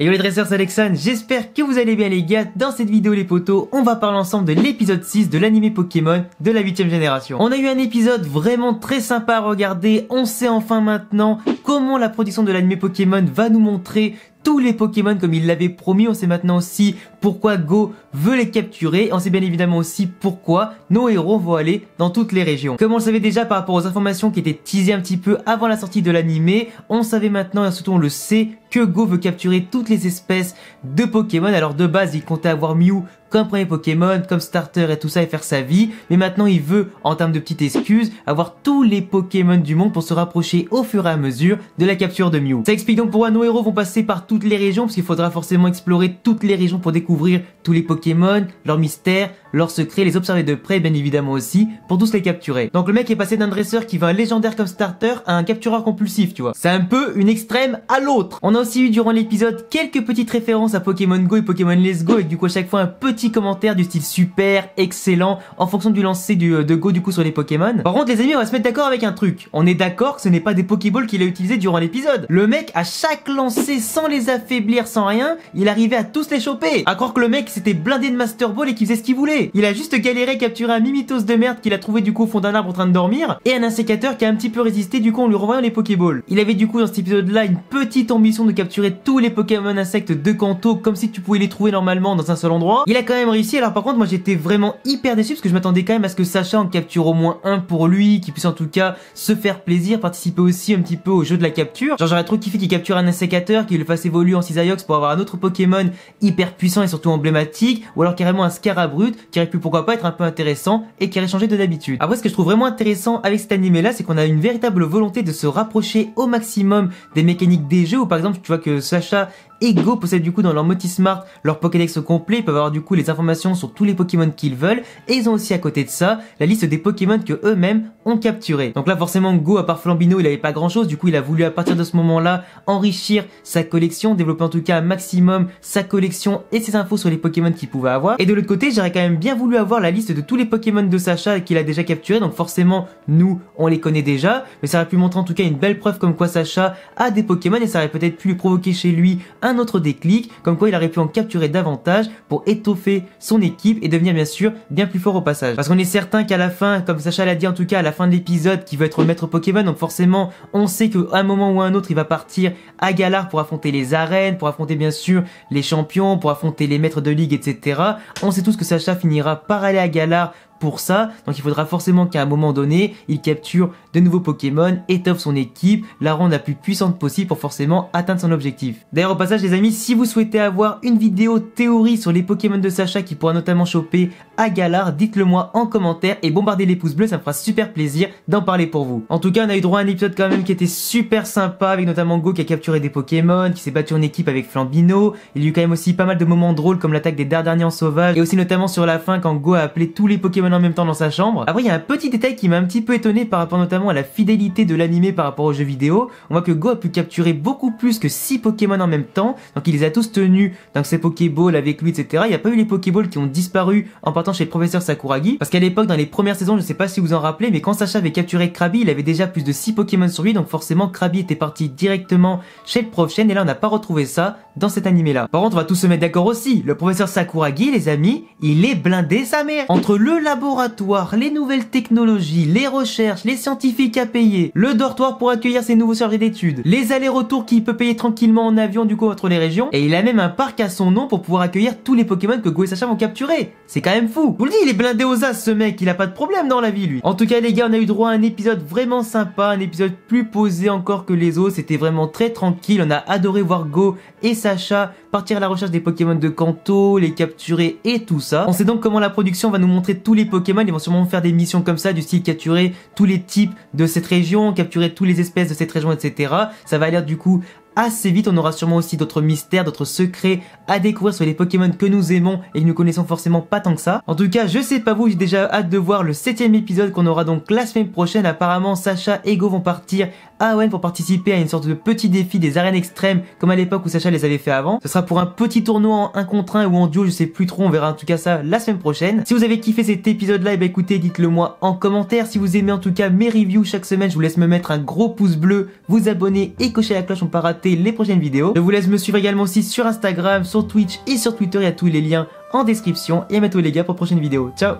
Et yo les dresseurs, c'est Alexandre, j'espère que vous allez bien les gars. Dans cette vidéo les potos, on va parler ensemble de l'épisode 6 de l'anime Pokémon de la 8ème génération. On a eu un épisode vraiment très sympa à regarder, on sait enfin maintenant comment la production de l'anime Pokémon va nous montrer tous les Pokémon comme il l'avait promis. On sait maintenant aussi pourquoi Go veut les capturer. On sait bien évidemment aussi pourquoi nos héros vont aller dans toutes les régions. Comme on le savait déjà par rapport aux informations qui étaient teasées un petit peu avant la sortie de l'animé, on savait maintenant et surtout on le sait que Go veut capturer toutes les espèces de Pokémon. Alors de base il comptait avoir Mew comme premier Pokémon, comme starter et tout ça et faire sa vie. Mais maintenant il veut, en termes de petites excuses, avoir tous les Pokémon du monde pour se rapprocher au fur et à mesure de la capture de Mew. Ça explique donc pourquoi nos héros vont passer par toutes les régions, parce qu'il faudra forcément explorer toutes les régions pour découvrir tous les Pokémon, leurs mystères, leurs secrets, les observer de près bien évidemment aussi, pour tous les capturer. Donc le mec est passé d'un dresseur qui veut un légendaire comme starter à un captureur compulsif, tu vois. C'est un peu une extrême à l'autre. On a aussi eu durant l'épisode quelques petites références à Pokémon Go et Pokémon Let's Go, avec du coup à chaque fois un petit commentaire du style super, excellent, en fonction du lancer de Go du coup sur les Pokémon. Par contre les amis, on va se mettre d'accord avec un truc. On est d'accord que ce n'est pas des Pokéballs qu'il a utilisé durant l'épisode. Le mec à chaque lancer, sans les affaiblir, sans rien, il arrivait à tous les choper. À croire que le mec s'était blindé de Master Ball et qu'il faisait ce qu'il voulait. Il a juste galéré à capturer un Mimitos de merde qu'il a trouvé du coup au fond d'un arbre en train de dormir, et un insécateur qui a un petit peu résisté du coup en lui renvoyant les Pokéballs. Il avait du coup dans cet épisode là une petite ambition de capturer tous les Pokémon insectes de Kanto comme si tu pouvais les trouver normalement dans un seul endroit. Il a quand même réussi. Alors par contre moi j'étais vraiment hyper déçu parce que je m'attendais quand même à ce que Sacha en capture au moins un pour lui, qui puisse en tout cas se faire plaisir, participer aussi un petit peu au jeu de la capture. Genre j'aurais trop kiffé qu'il capture un insécateur, qu'il le fasse évoluer en Cisaillux pour avoir un autre Pokémon hyper puissant et surtout emblématique, ou alors carrément un Scarabrut qui aurait pu pourquoi pas être un peu intéressant et qui aurait changé de d'habitude. Après ce que je trouve vraiment intéressant avec cet animé là, c'est qu'on a une véritable volonté de se rapprocher au maximum des mécaniques des jeux, où par exemple tu vois que Sacha et Go possèdent du coup dans leur Motismart leur Pokédex au complet. Ils peuvent avoir du coup les informations sur tous les Pokémon qu'ils veulent, et ils ont aussi à côté de ça la liste des Pokémon que eux-mêmes ont capturés. Donc là forcément Go, à part Flambino, il avait pas grand chose, du coup il a voulu à partir de ce moment là enrichir sa collection, développer en tout cas un maximum sa collection et ses infos sur les Pokémon qu'il pouvait avoir. Et de l'autre côté j'aurais quand même bien voulu avoir la liste de tous les Pokémon de Sacha qu'il a déjà capturés, donc forcément nous on les connaît déjà, mais ça aurait pu montrer en tout cas une belle preuve comme quoi Sacha a des Pokémon, et ça aurait peut-être pu lui provoquer chez lui un autre déclic, comme quoi il aurait pu en capturer davantage pour étoffer son équipe et devenir bien sûr bien plus fort au passage. Parce qu'on est certain qu'à la fin, comme Sacha l'a dit en tout cas à la fin de l'épisode, qu'il veut être maître Pokémon, donc forcément on sait qu'à un moment ou à un autre il va partir à Galar pour affronter les arènes, pour affronter bien sûr les champions, pour affronter les maîtres de ligue, etc. On sait tous que Sacha finira par aller à Galar pour ça, donc il faudra forcément qu'à un moment donné, il capture de nouveaux Pokémon, étoffe son équipe, la rende la plus puissante possible pour forcément atteindre son objectif. D'ailleurs au passage les amis, si vous souhaitez avoir une vidéo théorie sur les Pokémon de Sacha qui pourra notamment choper à Galar, dites-le moi en commentaire et bombardez les pouces bleus, ça me fera super plaisir d'en parler pour vous. En tout cas on a eu droit à un épisode quand même qui était super sympa, avec notamment Go qui a capturé des Pokémon, qui s'est battu en équipe avec Flambino. Il y a eu quand même aussi pas mal de moments drôles comme l'attaque des Dardarnians sauvages, et aussi notamment sur la fin quand Go a appelé tous les Pokémon en même temps dans sa chambre. Après il y a un petit détail qui m'a un petit peu étonné par rapport notamment à la fidélité de l'animé par rapport aux jeux vidéo. On voit que Go a pu capturer beaucoup plus que 6 Pokémon en même temps, donc il les a tous tenus dans ses Pokéballs avec lui, etc. Il n'y a pas eu les Pokéballs qui ont disparu en partant chez le professeur Sakuragi, parce qu'à l'époque dans les premières saisons, je sais pas si vous en rappelez, mais quand Sacha avait capturé Krabi, il avait déjà plus de 6 Pokémon sur lui, donc forcément Krabi était parti directement chez le prof Chen, et là on n'a pas retrouvé ça dans cet animé là. Par contre on va tous se mettre d'accord aussi, le professeur Sakuragi les amis, il est blindé sa mère. Entre le laboratoire, les nouvelles technologies, les recherches, les scientifiques à payer, le dortoir pour accueillir ses nouveaux chargés d'études, les allers-retours qu'il peut payer tranquillement en avion du coup entre les régions, et il a même un parc à son nom pour pouvoir accueillir tous les Pokémon que Go et Sacha vont capturer. C'est quand même fou. Je vous le dis, il est blindé aux as ce mec, il a pas de problème dans la vie lui. En tout cas les gars, on a eu droit à un épisode vraiment sympa, un épisode plus posé encore que les autres, c'était vraiment très tranquille, on a adoré voir Go et Sacha partir à la recherche des Pokémon de Kanto, les capturer et tout ça. On sait donc comment la production va nous montrer tous les Pokémon, ils vont sûrement faire des missions comme ça, du style capturer tous les types de cette région, capturer toutes les espèces de cette région, etc. Ça va aller du coup assez vite, on aura sûrement aussi d'autres mystères, d'autres secrets à découvrir sur les Pokémon que nous aimons et que nous connaissons forcément pas tant que ça. En tout cas, je sais pas vous, j'ai déjà hâte de voir le 7ème épisode qu'on aura donc la semaine prochaine. Apparemment, Sacha et Go vont partir à Hoenn pour participer à une sorte de petit défi des arènes extrêmes comme à l'époque où Sacha les avait fait avant. Ce sera pour un petit tournoi en 1 contre 1 ou en duo, je sais plus trop, on verra en tout cas ça la semaine prochaine. Si vous avez kiffé cet épisode là, et bah écoutez, dites-le moi en commentaire. Si vous aimez en tout cas mes reviews chaque semaine, je vous laisse me mettre un gros pouce bleu, vous abonner et cocher la cloche pour pas rater rater les prochaines vidéos. Je vous laisse me suivre également aussi sur Instagram, sur Twitch et sur Twitter. Il y a tous les liens en description. Et à bientôt les gars pour la prochaine vidéo. Ciao.